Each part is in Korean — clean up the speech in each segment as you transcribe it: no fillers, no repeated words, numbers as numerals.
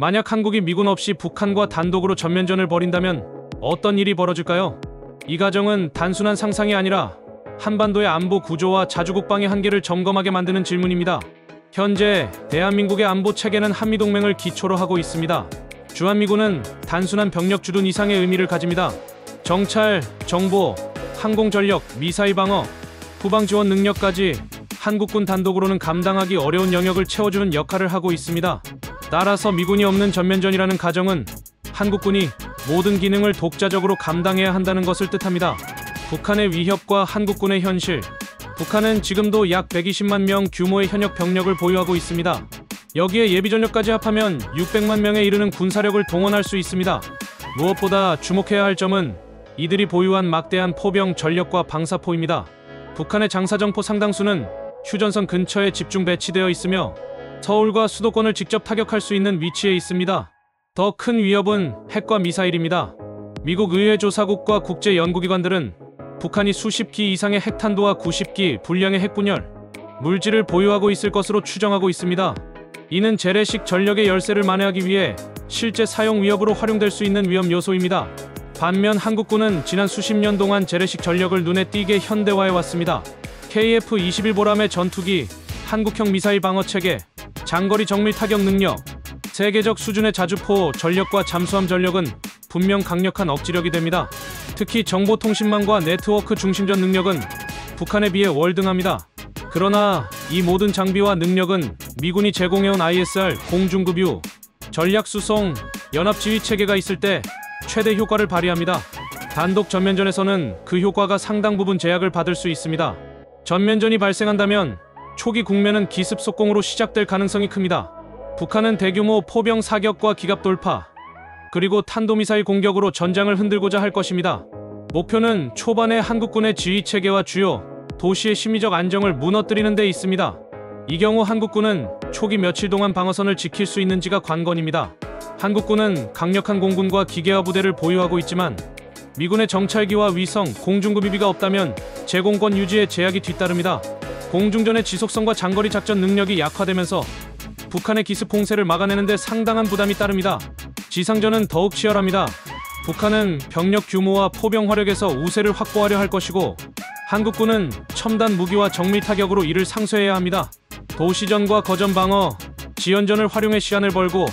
만약 한국이 미군 없이 북한과 단독으로 전면전을 벌인다면 어떤 일이 벌어질까요? 이 가정은 단순한 상상이 아니라 한반도의 안보 구조와 자주국방의 한계를 점검하게 만드는 질문입니다. 현재 대한민국의 안보 체계는 한미동맹을 기초로 하고 있습니다. 주한미군은 단순한 병력 주둔 이상의 의미를 가집니다. 정찰, 정보, 항공전력, 미사일 방어, 후방 지원 능력까지 한국군 단독으로는 감당하기 어려운 영역을 채워주는 역할을 하고 있습니다. 따라서 미군이 없는 전면전이라는 가정은 한국군이 모든 기능을 독자적으로 감당해야 한다는 것을 뜻합니다. 북한의 위협과 한국군의 현실. 북한은 지금도 약 120만 명 규모의 현역 병력을 보유하고 있습니다. 여기에 예비전력까지 합하면 600만 명에 이르는 군사력을 동원할 수 있습니다. 무엇보다 주목해야 할 점은 이들이 보유한 막대한 포병 전력과 방사포입니다. 북한의 장사정포 상당수는 휴전선 근처에 집중 배치되어 있으며 서울과 수도권을 직접 타격할 수 있는 위치에 있습니다. 더 큰 위협은 핵과 미사일입니다. 미국 의회 조사국과 국제연구기관들은 북한이 수십 기 이상의 핵탄두와 90기 분량의 핵분열, 물질을 보유하고 있을 것으로 추정하고 있습니다. 이는 재래식 전력의 열세를 만회하기 위해 실제 사용 위협으로 활용될 수 있는 위험 요소입니다. 반면 한국군은 지난 수십 년 동안 재래식 전력을 눈에 띄게 현대화해 왔습니다. KF-21 보람의 전투기, 한국형 미사일 방어체계, 장거리 정밀 타격 능력, 세계적 수준의 자주포 전력과 잠수함 전력은 분명 강력한 억지력이 됩니다. 특히 정보통신망과 네트워크 중심전 능력은 북한에 비해 월등합니다. 그러나 이 모든 장비와 능력은 미군이 제공해온 ISR 공중급유, 전략수송, 연합지휘체계가 있을 때 최대 효과를 발휘합니다. 단독 전면전에서는 그 효과가 상당 부분 제약을 받을 수 있습니다. 전면전이 발생한다면 초기 국면은 기습속공으로 시작될 가능성이 큽니다. 북한은 대규모 포병 사격과 기갑 돌파, 그리고 탄도미사일 공격으로 전장을 흔들고자 할 것입니다. 목표는 초반에 한국군의 지휘체계와 주요 도시의 심리적 안정을 무너뜨리는 데 있습니다. 이 경우 한국군은 초기 며칠 동안 방어선을 지킬 수 있는지가 관건입니다. 한국군은 강력한 공군과 기계화 부대를 보유하고 있지만 미군의 정찰기와 위성, 공중급유비가 없다면 제공권 유지에 제약이 뒤따릅니다. 공중전의 지속성과 장거리 작전 능력이 약화되면서 북한의 기습 공세를 막아내는 데 상당한 부담이 따릅니다. 지상전은 더욱 치열합니다. 북한은 병력 규모와 포병 화력에서 우세를 확보하려 할 것이고 한국군은 첨단 무기와 정밀 타격으로 이를 상쇄해야 합니다. 도시전과 거점 방어, 지연전을 활용해 시간을 벌고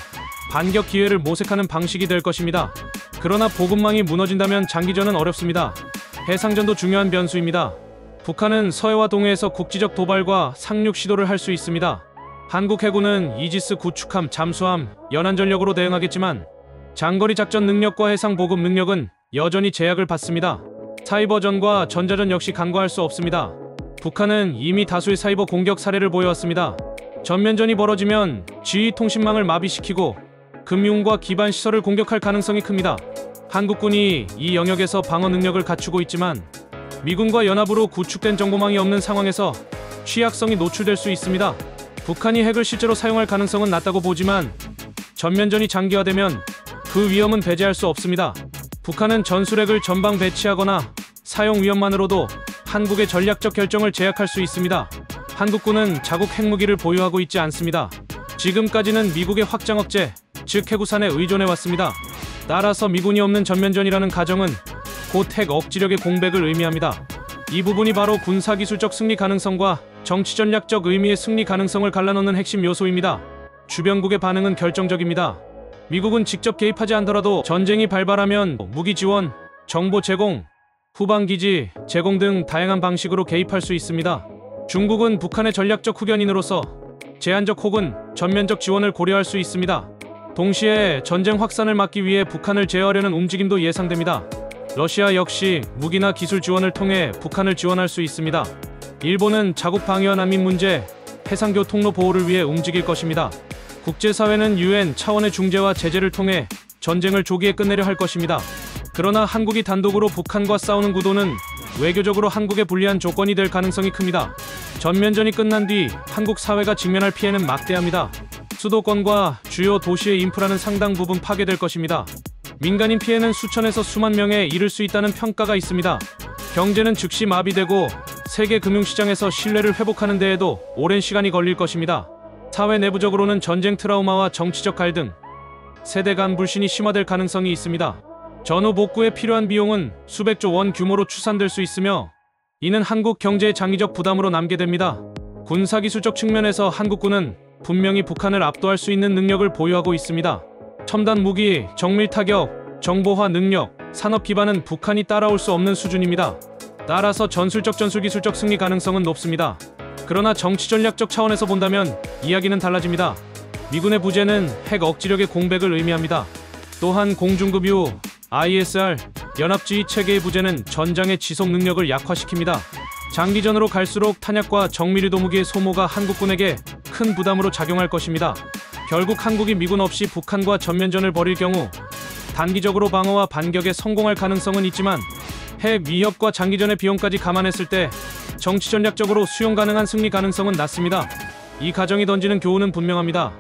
반격 기회를 모색하는 방식이 될 것입니다. 그러나 보급망이 무너진다면 장기전은 어렵습니다. 해상전도 중요한 변수입니다. 북한은 서해와 동해에서 국지적 도발과 상륙 시도를 할 수 있습니다. 한국 해군은 이지스 구축함, 잠수함, 연안전력으로 대응하겠지만 장거리 작전 능력과 해상 보급 능력은 여전히 제약을 받습니다. 사이버전과 전자전 역시 간과할 수 없습니다. 북한은 이미 다수의 사이버 공격 사례를 보여왔습니다. 전면전이 벌어지면 지휘 통신망을 마비시키고 금융과 기반 시설을 공격할 가능성이 큽니다. 한국군이 이 영역에서 방어 능력을 갖추고 있지만 미군과 연합으로 구축된 정보망이 없는 상황에서 취약성이 노출될 수 있습니다. 북한이 핵을 실제로 사용할 가능성은 낮다고 보지만 전면전이 장기화되면 그 위험은 배제할 수 없습니다. 북한은 전술핵을 전방 배치하거나 사용 위험만으로도 한국의 전략적 결정을 제약할 수 있습니다. 한국군은 자국 핵무기를 보유하고 있지 않습니다. 지금까지는 미국의 확장 억제, 즉 해구산에 의존해왔습니다. 따라서 미군이 없는 전면전이라는 가정은 곧 핵 억지력의 공백을 의미합니다. 이 부분이 바로 군사기술적 승리 가능성과 정치전략적 의미의 승리 가능성을 갈라놓는 핵심 요소입니다. 주변국의 반응은 결정적입니다. 미국은 직접 개입하지 않더라도 전쟁이 발발하면 무기 지원, 정보 제공, 후방기지 제공 등 다양한 방식으로 개입할 수 있습니다. 중국은 북한의 전략적 후견인으로서 제한적 혹은 전면적 지원을 고려할 수 있습니다. 동시에 전쟁 확산을 막기 위해 북한을 제어하려는 움직임도 예상됩니다. 러시아 역시 무기나 기술 지원을 통해 북한을 지원할 수 있습니다. 일본은 자국 방위와 난민 문제, 해상교 통로 보호를 위해 움직일 것입니다. 국제사회는 UN 차원의 중재와 제재를 통해 전쟁을 조기에 끝내려 할 것입니다. 그러나 한국이 단독으로 북한과 싸우는 구도는 외교적으로 한국에 불리한 조건이 될 가능성이 큽니다. 전면전이 끝난 뒤 한국 사회가 직면할 피해는 막대합니다. 수도권과 주요 도시의 인프라는 상당 부분 파괴될 것입니다. 민간인 피해는 수천에서 수만 명에 이를 수 있다는 평가가 있습니다. 경제는 즉시 마비되고 세계 금융시장에서 신뢰를 회복하는 데에도 오랜 시간이 걸릴 것입니다. 사회 내부적으로는 전쟁 트라우마와 정치적 갈등, 세대 간 불신이 심화될 가능성이 있습니다. 전후 복구에 필요한 비용은 수백조 원 규모로 추산될 수 있으며 이는 한국 경제의 장기적 부담으로 남게 됩니다. 군사기술적 측면에서 한국군은 분명히 북한을 압도할 수 있는 능력을 보유하고 있습니다. 첨단 무기, 정밀 타격, 정보화 능력, 산업 기반은 북한이 따라올 수 없는 수준입니다. 따라서 전술적 전술기술적 승리 가능성은 높습니다. 그러나 정치전략적 차원에서 본다면 이야기는 달라집니다. 미군의 부재는 핵 억지력의 공백을 의미합니다. 또한 공중급 유, ISR, 연합지휘 체계의 부재는 전장의 지속 능력을 약화시킵니다. 장기전으로 갈수록 탄약과 정밀유도 무기의 소모가 한국군에게 큰 부담으로 작용할 것입니다. 결국 한국이 미군 없이 북한과 전면전을 벌일 경우 단기적으로 방어와 반격에 성공할 가능성은 있지만 핵 위협과 장기전의 비용까지 감안했을 때 정치전략적으로 수용 가능한 승리 가능성은 낮습니다. 이 가정이 던지는 교훈은 분명합니다.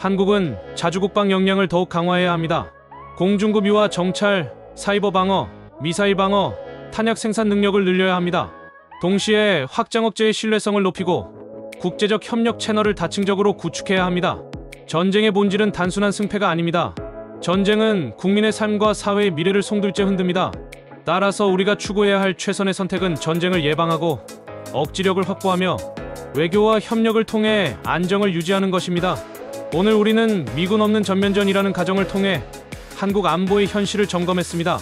한국은 자주국방 역량을 더욱 강화해야 합니다. 공중급 유화 정찰, 사이버 방어, 미사일 방어, 탄약 생산 능력을 늘려야 합니다. 동시에 확장 억제의 신뢰성을 높이고 국제적 협력 채널을 다층적으로 구축해야 합니다. 전쟁의 본질은 단순한 승패가 아닙니다. 전쟁은 국민의 삶과 사회의 미래를 송두리째 흔듭니다. 따라서 우리가 추구해야 할 최선의 선택은 전쟁을 예방하고 억지력을 확보하며 외교와 협력을 통해 안정을 유지하는 것입니다. 오늘 우리는 미군 없는 전면전이라는 가정을 통해 한국 안보의 현실을 점검했습니다.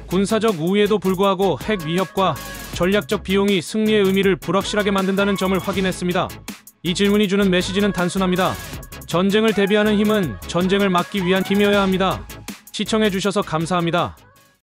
군사적 우위에도 불구하고 핵 위협과 전략적 비용이 승리의 의미를 불확실하게 만든다는 점을 확인했습니다. 이 질문이 주는 메시지는 단순합니다. 전쟁을 대비하는 힘은 전쟁을 막기 위한 힘이어야 합니다. 시청해주셔서 감사합니다.